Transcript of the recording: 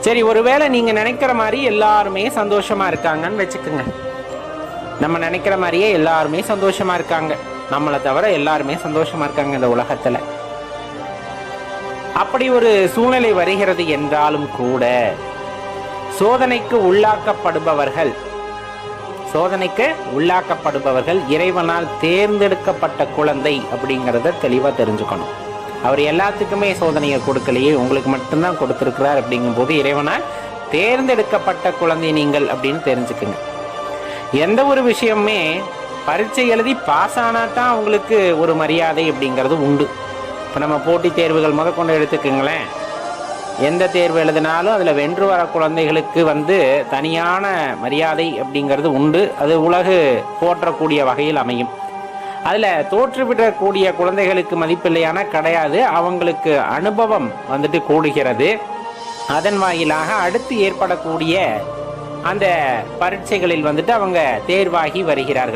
சரி, ஒருவேளை நீங்க நினைக்கிற மாதிரி எல்லாருமே சந்தோஷமா இருக்காங்கன்னு வச்சுக்கோங்க. நம்ம நினைக்கிற மாதிரியே எல்லாருமே சந்தோஷமா இருக்காங்க, நம்மளை தவிர எல்லாருமே சந்தோஷமா இருக்காங்க இந்த உலகத்துல. அப்படி ஒரு சூழ்நிலை வருகிறது என்றாலும் கூட சோதனைக்கு உள்ளாக்கப்படுபவர்கள் இறைவனால் தேர்ந்தெடுக்கப்பட்ட குழந்தை அப்படிங்கிறத தெளிவா தெரிஞ்சுக்கணும். அவர் எல்லாத்துக்குமே சோதனையை கொடுக்கலையே, உங்களுக்கு மட்டும்தான் கொடுத்திருக்கிறார். அப்படிங்கும் போது இறைவனால் தேர்ந்தெடுக்கப்பட்ட குழந்தை நீங்கள் அப்படின்னு தெரிஞ்சுக்குங்க. எந்த ஒரு விஷயமுமே பரீட்சை எழுதி பாஸ் ஆனா தான் அவங்களுக்கு ஒரு மரியாதை அப்படிங்கிறது உண்டு. இப்போ நம்ம போட்டித் தேர்வுகள் முதற்கொண்டு எடுத்துக்கோங்களேன். எந்த தேர்வு எழுதினாலும் அதில் வென்று வர குழந்தைகளுக்கு தனியான மரியாதை அப்படிங்கிறது உண்டு. அது உலகு போற்றக்கூடிய வகையில் அமையும். அதில் தோற்றுவிடக்கூடிய குழந்தைகளுக்கு மதிப்பில்லையான கிடையாது. அவங்களுக்கு அனுபவம் கூடுகிறது. அதன் வாயிலாக அடுத்து ஏற்படக்கூடிய அந்த பரீட்சைகளில் அவங்க தேர்வாகி வருகிறார்கள்.